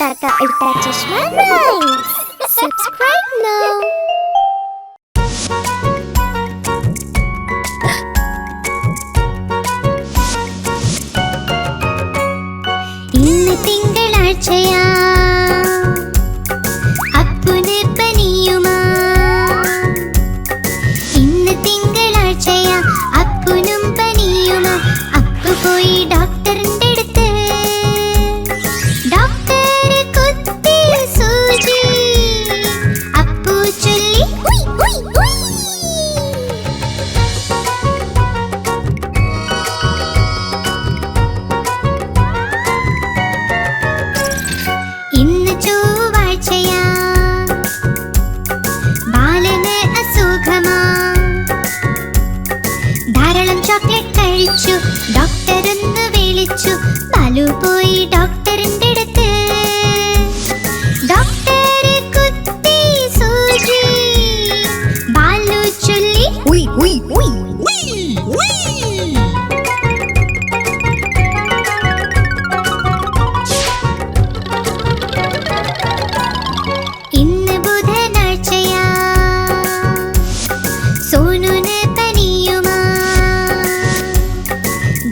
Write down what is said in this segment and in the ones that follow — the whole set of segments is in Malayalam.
Ultra Chashma Rhymes. Subscribe now. ഇന്ന് തിങ്കളാഴ്ചയാ അപ്പുന് പനിയുമാ. ഇന്ന് തിങ്കളാഴ്ചയാ അപ്പുനും പനിയുമാ. അപ്പു പോയി ഡോക്ടറിന്റെ അടുത്ത്. ഡോക്ടർ കുത്തി സൂചി. അപ്പു ചൊല്ലി ഉയ് ഉയ് ഉയ്. ഇന്ന് ചൊവ്വാഴ്ചയാ ബാലന് അസുഖമാ. ധാരാളം ചോക്ലേറ്റ് കഴിച്ചു. ഡോക്ടർ ഒന്ന് വിളിച്ചു. ബാലു പോയി ഡോക്ടറിന്റെ അടുത്ത്. ഡോക്ടർ കുത്തി സൂചി. ബാലു ചൊല്ലി ഉയ് ഉയ് ഉയ് ഉയ് ഉയ്. ഇന്ന് ബുധനാഴ്ചയാ സോനുന് പനിയുമാ.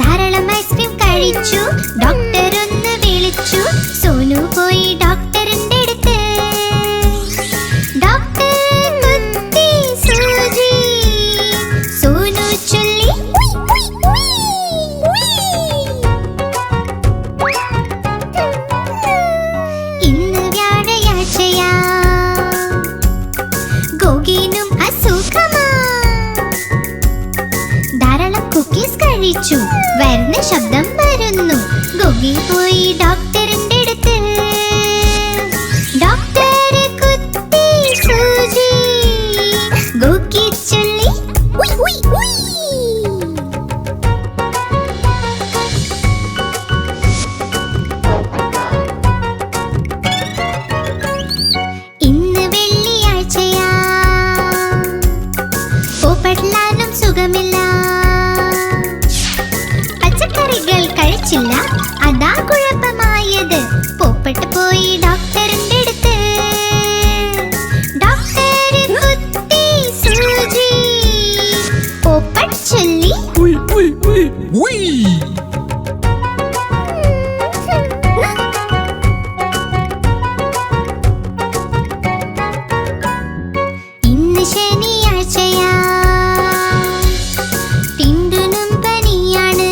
ധാരാളം ഐസ്ക്രീം കഴിച്ചു. ഡോക്ടർ ഒന്ന് വിളിച്ചു. സോനു പോയി ഡോക്ടറിന്റെ അടുത്ത്. ഡോക്ടർ കുത്തി സൂചി. സോനു ചൊല്ലി ഉയ് ഉയ് ഉയ് ഉയ്. ഇന്ന് വ്യാഴാഴ്ചയാ ഗോഗിനും അസുഖമാ. ധാരാളം കുക്കീസ് കഴിച്ചു. വരുന്ന ശബ്ദം വരുന്നു. ഗോഗി പോയി ഡോക്ടറിന്റെ അടുത്ത്. ഡോക്ടർ കുത്തി സൂചി. ഗോഗി ചൊല്ലി ഉയ് ഉയ് ഉയ്. ഇന്ന് വെള്ളിയാഴ്ചയാ പോപ്പട്ലാനും സുഖമില്ല. പച്ചക്കറികൾ കഴിച്ചില്ല. അതാ കുഴപ്പമായത്. പോപ്പട്ട് പോയി ഡോക്ടറിന്റെ അടുത്ത്. ഡോക്ടർ കുത്തി സൂചി. പോപ്പട്ട് ചൊല്ലി ഉയ് ഉയ് ഉയ് ഉയ്. ഇന്ന് ശനിയാഴ്ചയാ ടിൻഡുനും പനിയാണ്.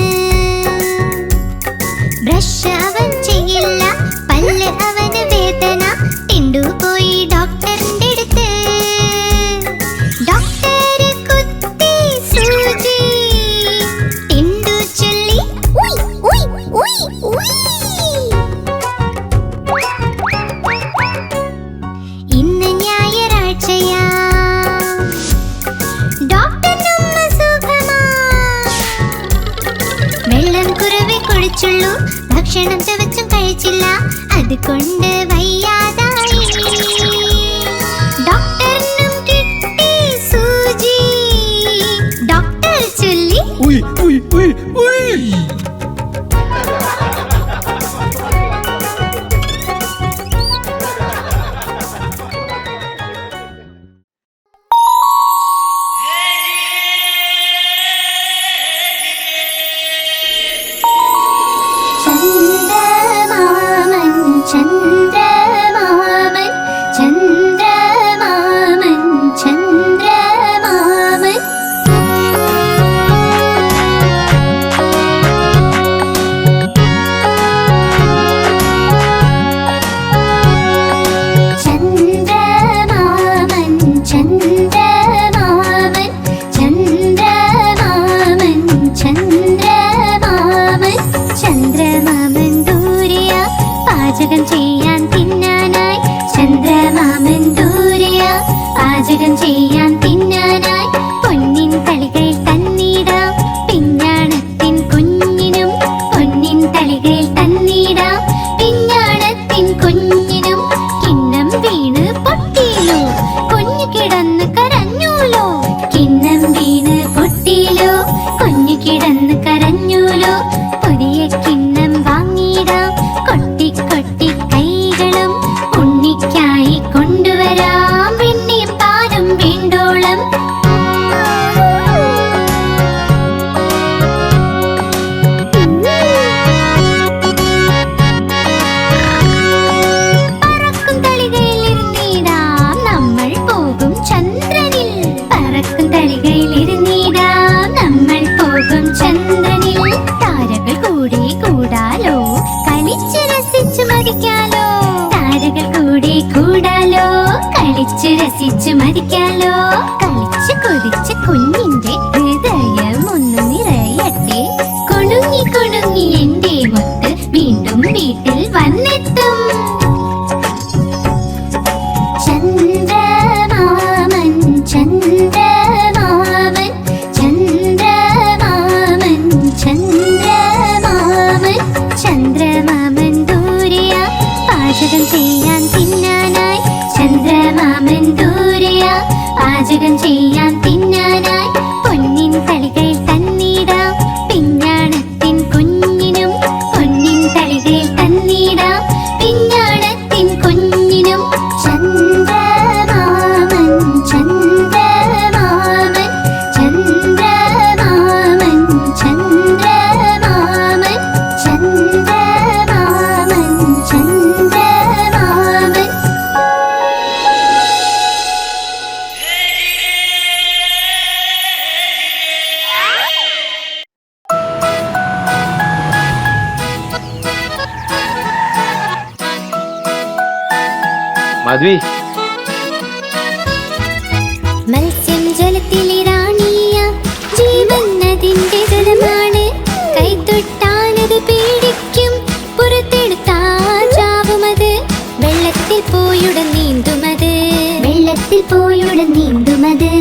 ബ്രഷ് അവൻ ചെയ്യില്ല. പല്ല് അവന് വേദന. ടിൻഡു പോയി ഡോക്ടറിന്റെ അടുത്ത്. ഡോക്ടർ കുത്തി സൂചി. ടിൻഡു ചൊല്ലി ഉയ് ഉയ് ഉയ് ഉയ്. ഇന്ന് ഞായറാഴ്ചയാ ഡോക്ടറിനും അസുഖമാ. വെള്ളം കുറവേ കുടിച്ചുള്ളൂ. ഭക്ഷണം ചവച്ചും കഴിച്ചില്ല. അതുകൊണ്ട് വയ്യാതായി. ഡോക്ടറിനും കിട്ടി സൂചി. ഡോക്ടർ ചൊല്ലി ഉയ് ഉയ് ഉയ് ഉയ്. ചന്ദ്രമാമൻ ചന്ദ്രമാമൻ ചന്ദ്രമാമൻ ചന്ദ്രമാമൻ. രസിച്ച് രസിച്ച് മരിക്കാലോ. കളിച്ച് കൊതിച്ച കുഞ്ഞിന്റെ ഹൃദയം ഒന്ന് നിറയട്ടെ. കുണുങ്ങി കുണുങ്ങി എന്റെ മുത്ത് വീണ്ടും വീട്ടിൽ വന്നെത്തും. ചന്ദ്രമാമൻ ചന്ദ്രമാമൻ ചന്ദ്രമാമൻ ചന്ദ്രമാമൻ ചന്ദ്രമാമൻ ദൂരെയാ പാചകം ചെയ്യാൻ തിന്നാനായി. ചന്ദ്രമാമൻ ദൂരെയാ പാചകം ചെയ്യാൻ തിന്നാനായി. പൊന്നിൻ തളികയിൽ തന്നിടാം പിഞ്ഞാണത്തിൻ കുഞ്ഞിനും. പൊന്നിൻ തളികയിൽ തന്നിടാം പിഞ്ഞാണത്തിൻ കുഞ്ഞിനും. ചന്ദ്രമാമൻ ചന്ദ്രമാമൻ ചന്ദ്രമാമൻ ചന്ദ്രമാമൻ ചന്ദ്രമാമൻ ചന്ദ്രമാമൻ. മാധവി, മത്സ്യം ജലത്തിലെ റാണിയ ജീവൻ അതിന്റെ ജലമാണ്. കൈതൊട്ടാലത് പേടിക്കും പുറത്തെടുത്താൽ ചാവുമത്. വെള്ളത്തിൽ പോയുടൻ നീന്തുമത്. വെള്ളത്തിൽ പോയുടൻ നീന്തുമത്.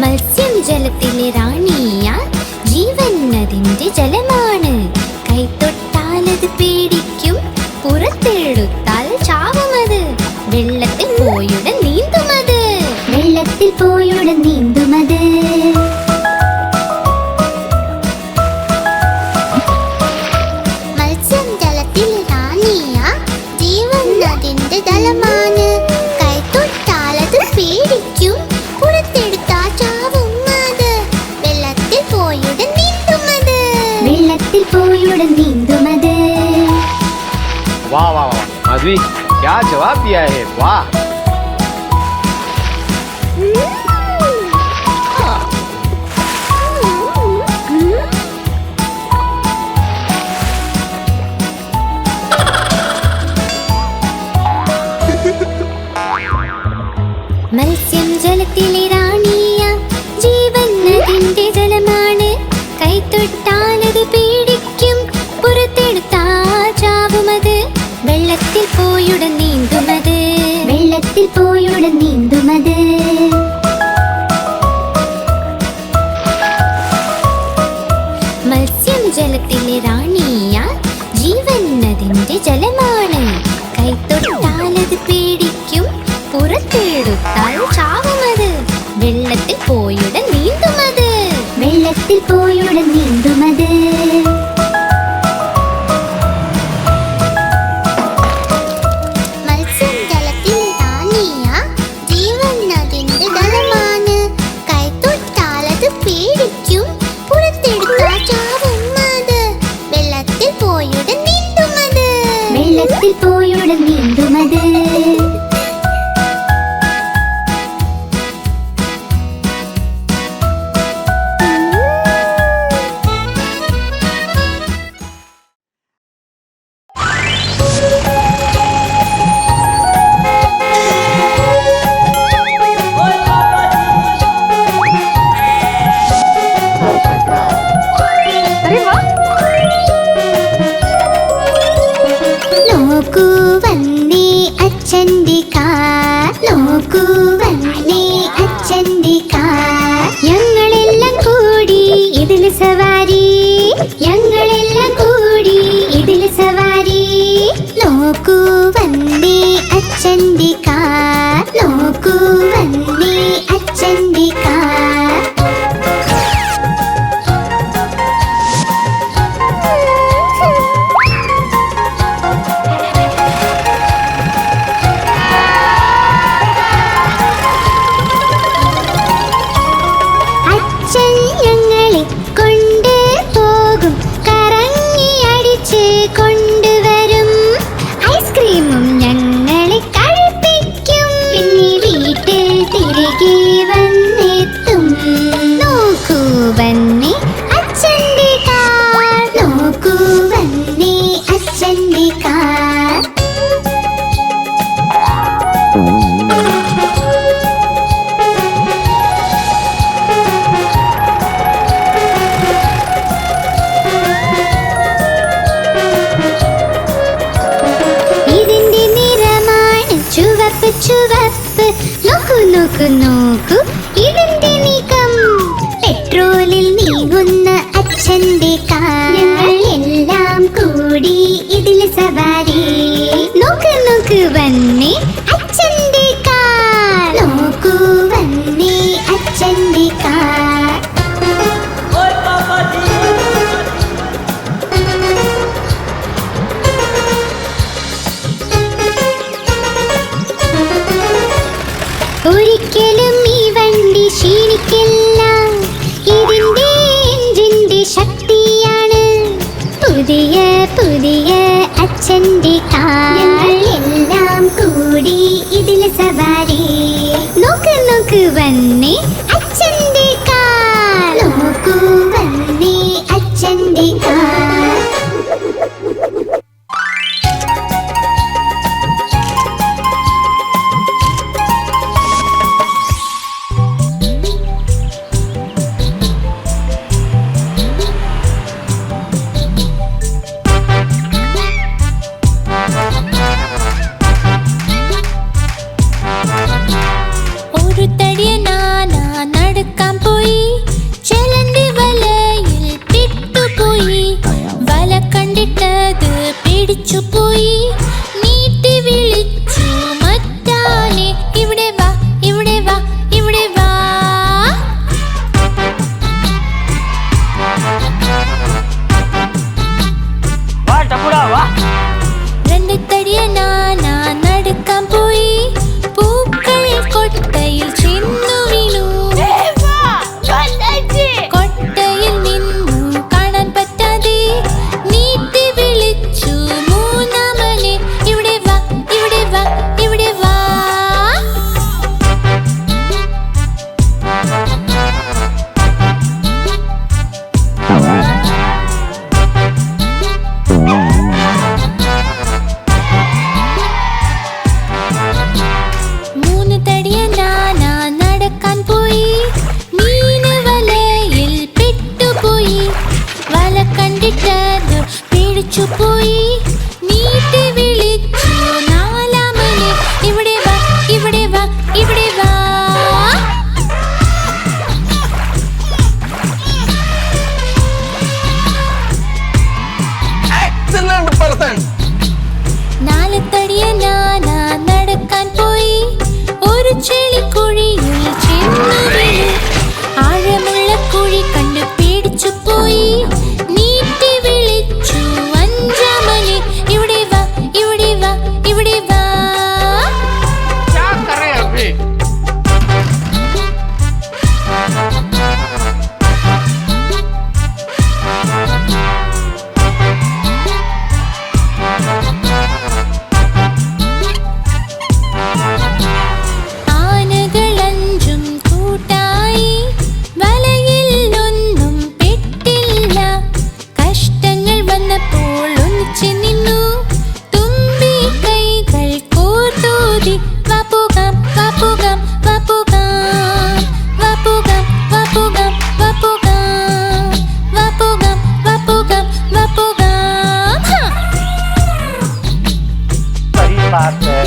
മത്സ്യം ജലത്തിലെ റാണിയ ജീവൻ അതിന്റെ ജലമാണ്. കൈതൊട്ടാലത് പേടിക്കും പുറത്തെടുത്താൽ ചാവുമത്. വെള്ളത്തിൽ പോയുടൻ നീന്തുമത്. വെള്ളത്തിൽ പോയുടൻ നീന്തുമത്. മത്സ്യം ജലത്തിൽ റാണിയ ജീവൻ അതിന്റെ ജലമാണ്. കൈതൊട്ടാലത് പേടിക്കും പുറത്തെടുത്താൽ ചാവുമത്. വെള്ളത്തിൽ പോയുടൻ നീന്തുമത്. വെള്ളത്തിൽ പോയുടൻ നീന്തുമത്. वाह वाह वाह माधवी, क्या जवाब दिया है, वाह. മത്സ്യം ജലത്തിലെ റാണിയ ജീവൻ അതിന്റെ ജലമാണ്. കൈതൊട്ടാലത് പേടിക്കും പുറത്തെടുത്താൽ ചാവുമത്. വെള്ളത്തിൽ പോയുടൻ നീന്തുമത്. വെള്ളത്തിൽ പോയുടൻ നീന്തുമത്. മത്സ്യം ജലത്തിലെ റാണിയ ജീവൻ അതിന്റെ ജലമാണ്. കൈതൊട്ടാലത് പേടിക്കും പുറത്തെടുത്താൽ ചാവുമത്. വെള്ളത്തിൽ പോയുടൻ നീന്തുമത്. വെള്ളത്തിൽ പോയുടൻ നീന്തുമത്. മത്സ്യം ജലത്തിൽ റാണിയ ജീവൻ അതിന്റെ ജലമാണ്. കൈതൊട്ടാലത് പേടിക്കും പുറത്തെടുത്താൽ ചാവുമത്. വെള്ളത്തിൽ പോയുടൻ നീന്തുമത്. വെള്ളത്തിൽ പോയുടൻ നീന്തുമത്. ചുവപ്പ്. നോക്കൂ നോക്കൂ നോക്കൂ ഇതിന്റെ നീക്കം. പെട്രോളിൽ നീങ്ങുന്ന അച്ഛന്റെ കാർ. ഞങ്ങൾ എല്ലാം കൂടി ഇതിൽ സവാരി. നോക്ക് നോക്ക് വന്നേ അച്ഛന്റെ കാർ. നോക്കൂ വന്നേ അച്ഛന്റെ കാർ. ഒരിക്കലും ഈ വണ്ടി ക്ഷീണിക്കില്ല. ഇതിന്റെ എഞ്ചിന്റെ ശക്തിയാണ്. പുതിയ പുതിയ അച്ഛന്റെ കാർ. ഞങ്ങൾ എല്ലാം കൂടി ഇതിൽ സവാരി. നോക്ക് നോക്ക് വന്നേ അച്ഛന്റെ കാർ. നോക്കൂ വന്നേ അച്ഛന്റെ കാർ. ഒരു തടിയനാന നടക്കാൻ പോയി. ചെലന്തി വലയിൽ പെട്ടുപോയി. വല കണ്ടിട്ടത് പിടിച്ചുപോയി. നീട്ടി വിളിച്ചു മറ്റാനെ, ഇവിടെ വാ ഇവിടെ വാ ഇവിടെ വാ. രണ്ട് തടിയനാന നടക്കാൻ പോയി. പൂക്കൾ കൊട്ടയിൽ ചെന്നു വീണു. കൊട്ടയിൽ നിന്നു കാണാൻ പറ്റാതെ നീട്ടി വിളിച്ചു മൂന്നാമനെ, ഇവിടെ വാ ഇവിടെ വാ ഇവിടെ വാ. മൂന്ന് തടിയനാന നടക്കാൻ പോയി. മീന് വലയിൽ പെട്ടുപോയി. വല കണ്ടിട്ടത് പേടിച്ചുപോയി. നീട്ടി വിളിച്ചു നാലാമനെ, ഇവിടെ വാ ഇവിടെ വാ ഇവിടെ വാ. Excellent person. നാല് തടിയനാന നടക്കാൻ പോയി. ഒരു ചെളിക്കുഴിയിൽ ചെന്നു വീണു. ആഴമുള്ള കുഴി കണ്ട് പേടിച്ചുപോയി. നീട്ടി വിളിച്ചു അഞ്ചാമനെ, ഇവിടെ വാ ഇവിടെ വാ ഇവിടെ വാ. क्या कर रहे हैं अभी? ആനകളഞ്ചും കൂട്ടായി. വലയിൽ ഒന്നും പെട്ടില്ല. കഷ്ടങ്ങൾ വന്നപ്പോൾ ഒന്നിച്ചു നിന്നു. തുമ്പി കൈകൾ കോർത്തൂതി. വപ്പുകാം വപ്പുകാം വപ്പുകാം വപ്പുകാം വപ്പുകാം വപ്പുകാം വപ്പുകാം വപ്പുകാം വപ്പുകാം. सही बात है.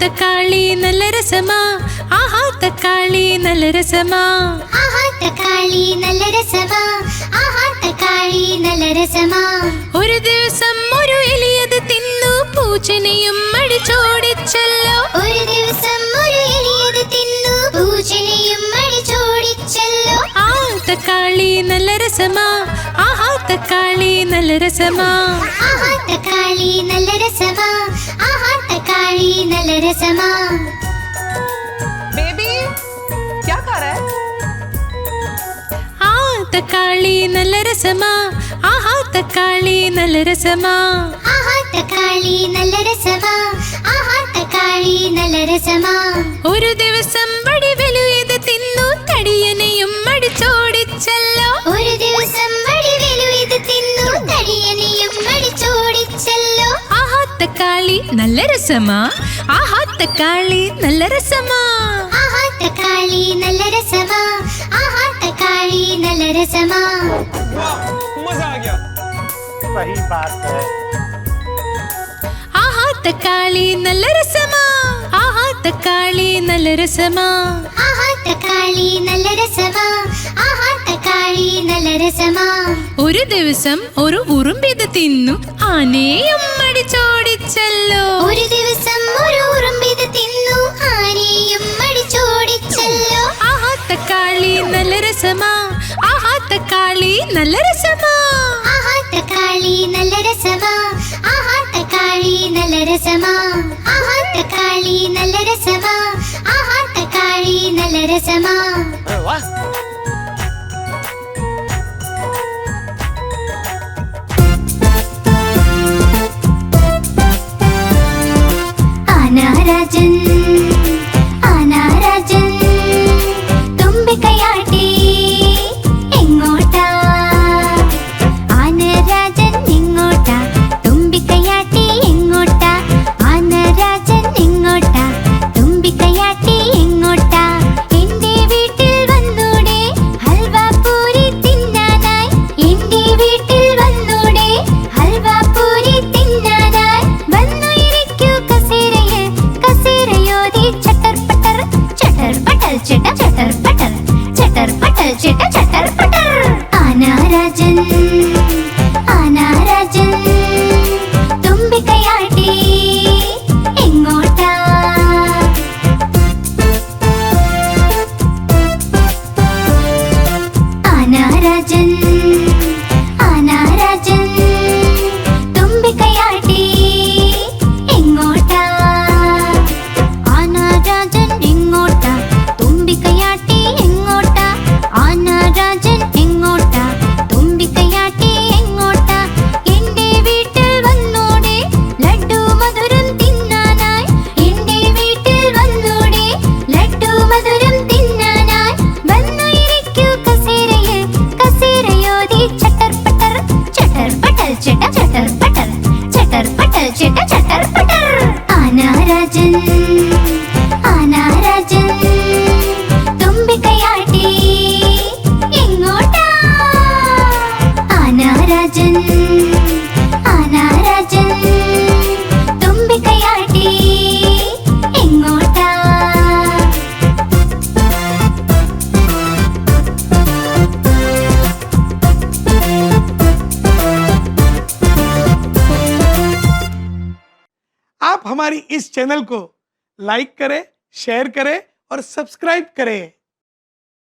തക്കാളി നല്ല രസമാ. ആഹാ തക്കാളി നല്ല രസമാ. ആഹാ തക്കാളി നല്ല രസമാ. ആഹാ തക്കാളി നല്ല രസമാ. ഒരു ദിവസം ഒരു എലിയത് തിന്നു. പൂച്ചനെയും അടിച്ചോടിച്ചല്ലോ. ഒരു ദിവസം ഒരു എലിയത് തിന്നു. പൂച്ചനെയും അടിച്ചോടിച്ചല്ലോ. ആ തക്കാളി നല്ല രസമാ. ആഹാ തക്കാളി നല്ല രസമാ. ആഹാ തക്കാളി നല്ല രസമാ. ആഹാ തക്കാളി നല്ല രസമാ. बेबी क्या कर रहा है? ആ തക്കാളി നല്ല രസമാ. ആഹാ തക്കാളി നല്ല രസമാ. ആഹാ തക്കാളി നല്ല രസമാ. ആഹാ തക്കാളി നല്ല രസമാ. ഒരു ദിവസം വടിവെലുയത് തിന്നു. തടിയനെയും അടിച്ചോടിച്ചല്ലോ. ഒരു ദിവസം വടിവേലു ഇത് തിന്നു. തടിയനെയും അടിച്ചോടിച്ചല്ലോ. ആഹാ തക്കാളി നല്ല രസമാ ആഹാ തക്കാളി നല്ല രസമാ ആഹാ തക്കാളി നല്ല രസമാ ആഹാ തക്കാളി നല്ല രസമാ सही बात है ആഹാ തക്കാളി നല്ല രസമാ ആഹാ തക്കാളി നല്ല രസമാ ആഹാ തക്കാളി നല്ല രസമാ ആഹാ തക്കാളി നല്ല രസമാ ഒരു ദിവസം ഒരു ഉറുമ്പിത് തിന്നു ആനയും മടിച്ചോടിച്ചല്ലോ ഒരു ദിവസം ഒരു ഉറുമ്പിത് തിന്നു ആനയും മടിച്ചോടിച്ചല്ലോ ആഹാ തക്കാളി നല്ല രസമാ ആഹാ തക്കാളി നല്ല രസമാ ആഹാ തക്കാളി നല്ല രസമാ ആഹാ തക്കാളി നല്ല രസമാ ആഹാ തക്കാളി നല്ല രസമാ ആഹാ തക്കാളി നല്ല രസമാ अरे वाह ആനാരാജൻ ആനാരാജൻ തുമ്പിക്കൈയാട്ടി എങ്ങോട്ടാ ആനരാജൻ എങ്ങോട്ടാ തുമ്പിക്കൈയാട്ടി എങ്ങോട്ടാ ആനരാജൻ എങ്ങോട്ടാ തുമ്പിക്കൈയാട്ടി എങ്ങോട്ടാ എന്റെ വീട്ടിൽ വന്നൂടെ ഹൽവാപൂരി തിന്നാനായി എന്റെ വീട്ടിൽ വന്നൂടെ ഹൽവാപൂരി തിന്നാനായി വന്നു ഇരിക്കൂ കസേരയിൽ കസേരയോതി ചട്ടർ പട്ടർ ചിട്ട ചട്ടർ പട്ടർ ചിട്ട ചട്ടർ പട്ടർ ആനാരാജൻ ആനാരാജൻ തുമ്പിക്കൈയാട്ടി എങ്ങോട്ടാ ആനാരാജൻ ആനാരാജൻ തുമ്പിക്കൈയാട്ടി എങ്ങോട്ടാ ആനാരാജൻ എങ്ങോട്ടാ തുമ്പിക്കൈയാട്ടി എങ്ങോട്ടാ ആനാരാജൻ എങ്ങോട്ടാ തുമ്പിക്കൈയാട്ടി എങ്ങോട്ടാ എന്റെ വീട്ടിൽ വന്നൂടെ ലഡ്ഡു മധുരം തിന്നാനായി എന്റെ വീട്ടിൽ വന്നൂടെ ലഡ്ഡു മധുരം തിന്നാനായി വന്നു ഇരിക്കൂ കസേരയിൽ കസേരയോതി ചട്ടർ പട്ടർ ചിട്ട ചട്ടർ പട്ടർ ആനാരാജൻ ആനാരാജൻ തുമ്പിക്കൈയാട്ടി എങ്ങോട്ടാ ആനാരാജൻ ആനാരാജൻ തുമ്പിക്കൈയാട്ടി എങ്ങോട്ടാ आप हमारी इस चैनल को लाइक करें, शेयर करें और सब्सक्राइब करें।